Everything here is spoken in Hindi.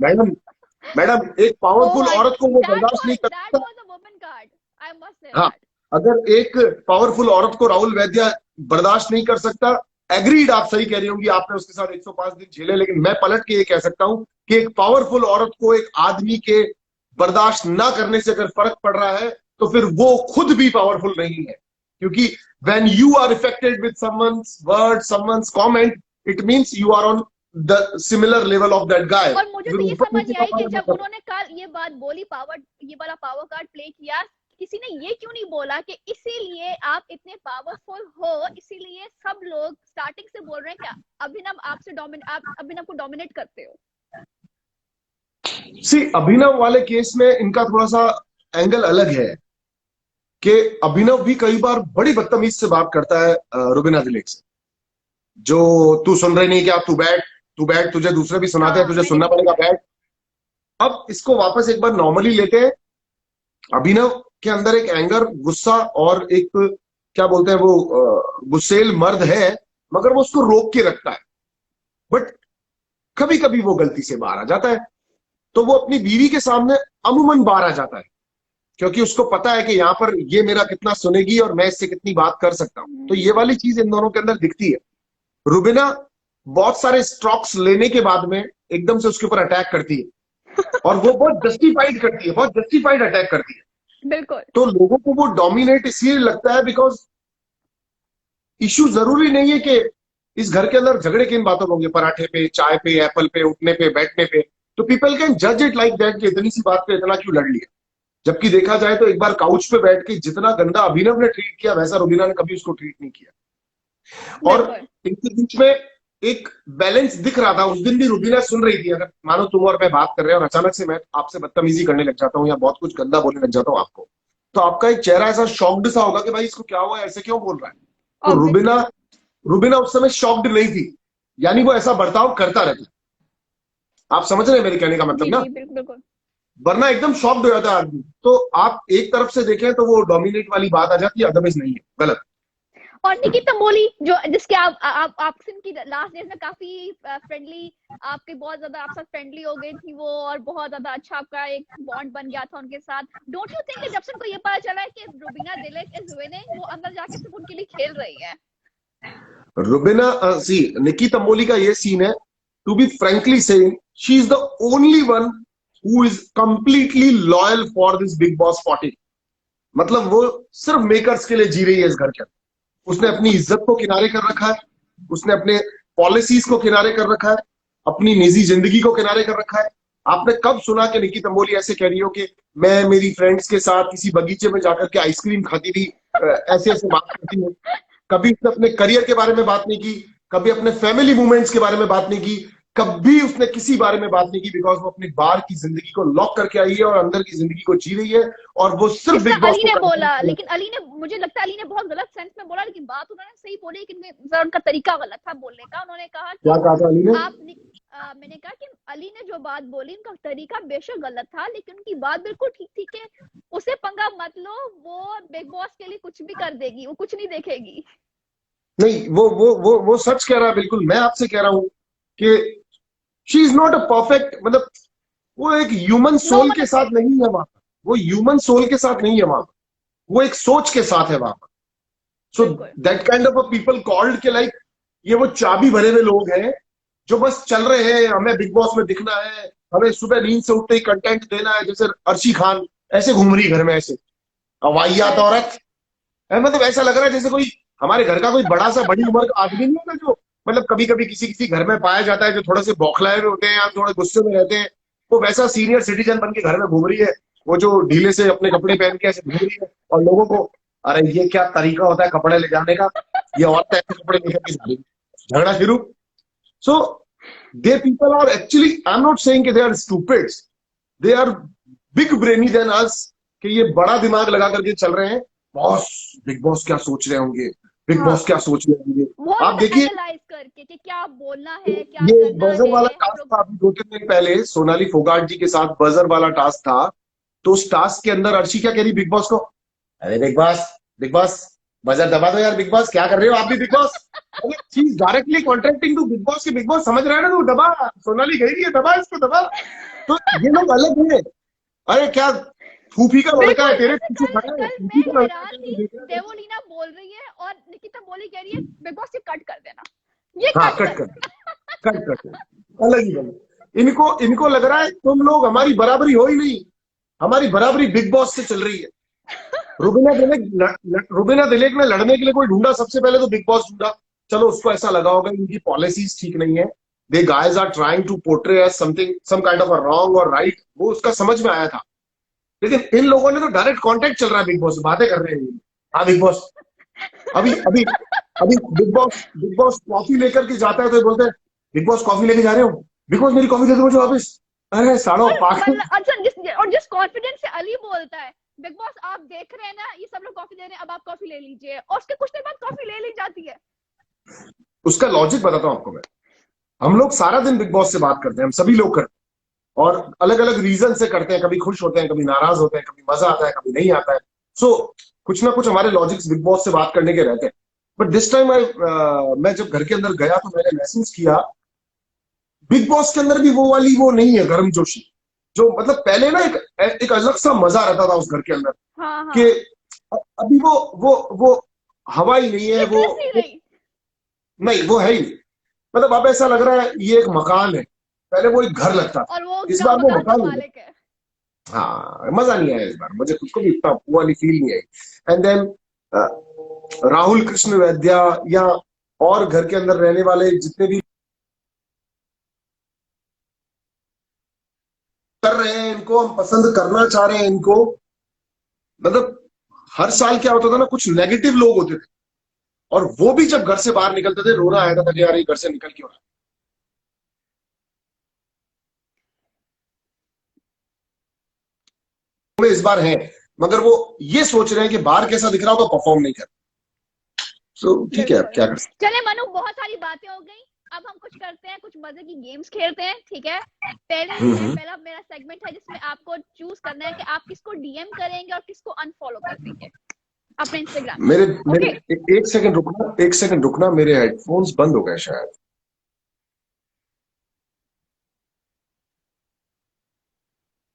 मैडम, मैडम एक Oh पावरफुल my, औरत को वो that बर्दाश्त नहीं was कर that सकता। was a woman card. I must say हाँ, that. अगर एक पावरफुल औरत को राहुल वैद्य बर्दाश्त नहीं कर सकता, एग्रीड, आप सही कह रही होंगी, आपने उसके साथ 105 दिन झेले, लेकिन मैं पलट के ये कह सकता हूं कि एक पावरफुल औरत को एक आदमी के बर्दाश्त ना करने से अगर फर्क पड़ रहा है, तो फिर वो खुद भी पावरफुल नहीं है। क्योंकि when you are affected with someone's word, someone's comment, it means you are on the similar level of that guy। और मुझे फिर तो ये ऊपर समझ नीचे नहीं का आई कि फर्क नहीं जब पड़ता। उन्होंने कल ये बात बोली, पावर, ये वाला पावर कार्ड प्ले किया, किसी ने ये क्यों नहीं बोला कि इसीलिए आप इतने पावरफुल हो, इसीलिए सब लोग स्टार्टिंग से बोल रहे हैं कि अभिनव आपसे आप अभिनव को डोमिनेट करते हो। सी, अभिनव वाले केस में इनका थोड़ा सा एंगल अलग है कि अभिनव भी कई बार बड़ी बदतमीज से बात करता है रुबीना दिलीप से, जो तू सुन रही नहीं क्या, तू बैठ, तू बैठ, तुझे दूसरे भी सुनाते हैं, हाँ, तुझे मैंने सुनना भी पड़ेगा, देखा है। बैठ। अब इसको वापस एक बार नॉर्मली लेते हैं। अभिनव के अंदर एक एंगर, गुस्सा और एक, क्या बोलते हैं वो, गुस्सेल मर्द है, मगर वो उसको रोक के रखता है। बट कभी कभी वो गलती से बाहर आ जाता है, तो वो अपनी बीवी के सामने अमूमन बाहर आ जाता है, क्योंकि उसको पता है कि यहाँ पर ये मेरा कितना सुनेगी और मैं इससे कितनी बात कर सकता हूं। तो ये वाली चीज इन दोनों के अंदर दिखती है। रुबिना बहुत सारे स्ट्रोक्स लेने के बाद में एकदम से उसके ऊपर अटैक करती है, और वो बहुत जस्टिफाइड करती है, बहुत जस्टिफाइड अटैक करती है। बिल्कुल। तो लोगों को वो डोमिनेट इसलिए लगता है बिकॉज इश्यू जरूरी नहीं है कि इस घर के अंदर झगड़े किन बातों में होंगे, पराठे पे, चाय पे, एप्पल पे, उठने पे, बैठने पे। तो पीपल कैन जज इट लाइक दैट कि इतनी सी बात पे इतना क्यों लड़ लिया। जबकि देखा जाए तो एक बार काउच पे बैठ के जितना गंदा अभिनव ने ट्रीट किया, वैसा रुबीना ने कभी उसको ट्रीट नहीं किया। और बिल्कुल। इनके बीच में एक बैलेंस दिख रहा था। उस दिन भी रुबीना सुन रही थी, अगर मानो तुम और मैं बात कर रहे हैं और अचानक से मैं आपसे बदतमीजी करने लग जाता हूँ या बहुत कुछ गंदा बोलने लग जाता हूँ आपको, तो आपका एक चेहरा ऐसा शॉक्ड सा होगा कि भाई इसको क्या हुआ, ऐसे क्यों बोल रहा है। तो रुबीना ऑब्वियसली। रुबीना उस समय शॉक्ड नहीं थी, यानी वो ऐसा बर्ताव करता रहता। आप समझ रहे हैं मेरे कहने का मतलब जी ना। जी, बिल्कुल बिल्कुल। वरना एकदम शॉक्ड हो जाता है आदमी। तो आप एक तरफ से देखें तो वो डोमिनेट वाली बात आ जाती है, अदरवाइज नहीं है, गलत। और निकी तंबोली, जो जिसके आपसे की लास्ट डेज में काफी फ्रेंडली, आपके बहुत ज्यादा आपके साथ फ्रेंडली हो गई थी वो, और बहुत ज्यादा अच्छा आपका एक बॉन्ड बन गया था उनके साथ। डोंट यू थिंक जब से उनको ये पता चला है कि रुबीना दिलेक इज विनिंग, वो अंदर जाके सिर्फ उनके लिए खेल रही है? रुबीना, सी, निकी तंबोली का ये सीन है, to be frankly saying, she is the only one who is completely loyal for this Big Boss 40। मतलब वो सिर्फ मेकर्स के लिए जी रही है इस घर के अंदर। उसने अपनी इज्जत को किनारे कर रखा है, उसने अपने पॉलिसीज को किनारे कर रखा है, अपनी निजी जिंदगी को किनारे कर रखा है। आपने कब सुना कि निकी तंबोली ऐसे कह रही हो कि मैं मेरी फ्रेंड्स के साथ किसी बगीचे में जाकर के आइसक्रीम खाती थी, ऐसे ऐसे बात करती हूँ। कभी उसने अपने करियर के बारे में बात नहीं की, कभी अपने फैमिली मूवमेंट्स के बारे में बात नहीं की, कभी उसने किसी बारे में बात नहीं की, बिकॉज वो अपनी बाहर की जिंदगी को लॉक करके आई है और अंदर की जिंदगी को जी रही है, और वो सिर्फ जिसने बिग बॉस अली को ने बोला, कंटेंट। लेकिन अली ने, मुझे लगता है अली ने बहुत गलत सेंस में बोला, लेकिन बात उन्होंने सही बोली, लेकिन जरा उनका तरीका गलत था बोलने का। उन्होंने कहा क्या कि कहा था अली ने? मैंने कहा कि अली ने जो बात बोली, उनका तरीका बेशक गलत था, लेकिन उनकी बात बिल्कुल ठीक थी कि उसे पंगा मत लो, वो बिग बॉस के लिए कुछ भी कर देगी, वो कुछ नहीं देखेगी। नहीं, वो सच कह रहा है बिल्कुल। मैं आपसे कह रहा हूं कि she is not a perfect, मतलब वो एक ह्यूमन नो सोल वन के इज साथ परफेक्ट। नहीं है वहां पर। वो ह्यूमन सोल के साथ नहीं है वहां पर, वो एक सोच के साथ है वहां पर। सो बिल्कुल। That kind of a people called के लाइक, ये वो चाबी भरे हुए लोग हैं जो बस चल रहे हैं, हमें बिग बॉस में दिखना है, हमें सुबह नींद से उठते ही कंटेंट देना है, जैसे अर्शी खान ऐसे घूम रही घर में, ऐसे अवाइयात बिल्कुल। औरत है। मतलब ऐसा लग रहा है जैसे कोई हमारे घर का कोई बड़ा सा बड़ी उम्र का आदमी नहीं होता, जो मतलब कभी कभी किसी किसी घर में पाया जाता है, जो थोड़े से बौखलाए हुए होते हैं या थोड़े गुस्से में रहते हैं। वो वैसा सीनियर सिटीजन बन के घर में घूम रही है, वो जो ढीले से अपने कपड़े पहन के ऐसे घूम रही है, और लोगों को, अरे ये क्या तरीका होता है कपड़े ले जाने का, ये औरत ऐसे कपड़े लेकर के जा रही है। झगड़ा शुरू। So they people are actually, I am not saying they are stupid, they are big brainy than us, कि ये बड़ा दिमाग लगा करके चल रहे हैं। बॉस, बिग बॉस क्या सोच रहे होंगे, बिग बॉस हाँ, क्या सोच रहे होंगे। बहुत आप ज्यादा देखिए, एनालाइज करके कि क्या बोलना है, क्या ये करना बजर है। वाला टास्क था अभी 2-3 दिन पहले, सोनाली फोगाट जी के साथ बजर वाला टास्क था। तो उस टास्क के अंदर अर्शी क्या कह रही बिग बॉस को, अरे big boss, big boss, buzzer दबा दो यार, बिग बॉस क्या कर रहे हो आप भी Big Boss. Directly contracting to Big Boss की, बिग बॉस समझ रहे हैं ना, तू दबा, सोनाली कह रही है दबा, इसको दबा। तो ये लोग अलग है। अरे क्या फूफी का लड़का है तेरे जैसे पीछे कल खड़ा है, कल फूफी मैं का लड़का हैरान है, थी, देख रहा है। देवोलीना बोल रही है और निकिता बोली कह रही है बिग बॉस ये कट कर देना, ये हाँ कट कट कर कर, देना। कट कर, अलग ही बने। इनको इनको लग रहा है तुम लोग हमारी बराबरी हो ही नहीं, हमारी बराबरी बिग बॉस से चल रही है। रुबीना दिलेक ने लड़ने के लिए कोई ढूंढा, सबसे पहले तो बिग बॉस ढूंढा। चलो उसको ऐसा लगा होगा इनकी पॉलिसीज ठीक नहीं है, they guys are trying to portray as something some kind of a wrong और राइट, वो उसका समझ में आया था। लेकिन इन लोगों ने तो डायरेक्ट कांटेक्ट चल रहा है बिग बॉस से, बातें कर रहे हैं। हाँ बिग बॉस, अभी अभी अभी बिग बॉस कॉफी लेकर के जाता है तो ये बोलते हैं बिग बॉस कॉफी लेके जा रहे हो, बिग बॉस मेरी कॉफी दे दो मुझे वापस। अरे साड़ो और पागल। मतलब अच्छा जिस कॉन्फिडेंस से अली बोलता है बिग बॉस आप देख रहे हैं ना ये सब लोग कॉफी दे रहे हैं अब आप कॉफी ले लीजिए, और उसके कुछ देर बाद कॉफी ले ली जाती है। उसका लॉजिक बताता हूं आपको मैं। हम लोग सारा दिन बिग बॉस से बात करते हैं, हम सभी लोग करते हैं, और अलग अलग रीजन से करते हैं, कभी खुश होते हैं, कभी नाराज होते हैं, कभी मजा आता है, कभी नहीं आता है। सो कुछ ना कुछ हमारे लॉजिक्स बिग बॉस से बात करने के रहते हैं। बट दिस टाइम मैं जब घर के अंदर गया तो मैंने महसूस किया बिग बॉस के अंदर भी वो वाली वो नहीं है गर्मजोशी, जो मतलब पहले ना एक अलग सा मजा रहता था उस घर के अंदर, हाँ कि हाँ, अभी वो हवा ही नहीं है, थिकनेस नहीं रही। नहीं वो है ही नहीं। मतलब अब ऐसा लग रहा है ये एक मकान है, पहले वो एक घर लगता था, और वो इस बार वो मकान का मकान हो गया। मालिक है। हाँ मजा नहीं आया इस बार, मुझे खुद को भी इतना वो वाली फील नहीं आई। एंड देन राहुल कृष्ण वैद्या या और घर के अंदर रहने वाले जितने भी कर रहे हैं, इनको हम पसंद करना चाह रहे हैं इनको, मतलब हर साल क्या होता था ना, कुछ नेगेटिव लोग होते थे, और वो भी जब घर से बाहर निकलते थे रोना आया था कि यार ये घर से निकल क्यों रहा है। इस बार है, मगर वो ये सोच रहे हैं कि बाहर कैसा दिख रहा होगा, परफॉर्म नहीं कर। सो ठीक है, अब बिल्कुल। क्या कर सकते चले मनु, बहुत सारी बातें हो गई, अब हम कुछ करते हैं, कुछ मजे की गेम्स खेलते हैं, ठीक है। पहला मेरा सेगमेंट है जिसमें आपको चूज करना है कि आप किसको डीएम करेंगे और किसको अनफॉलो कर देंगे अपने इंस्टाग्राम मेरे पे। मेरे ओके, एक सेकंड रुकना, एक सेकंड रुकना, मेरे हेडफोन्स बंद हो गए शायद।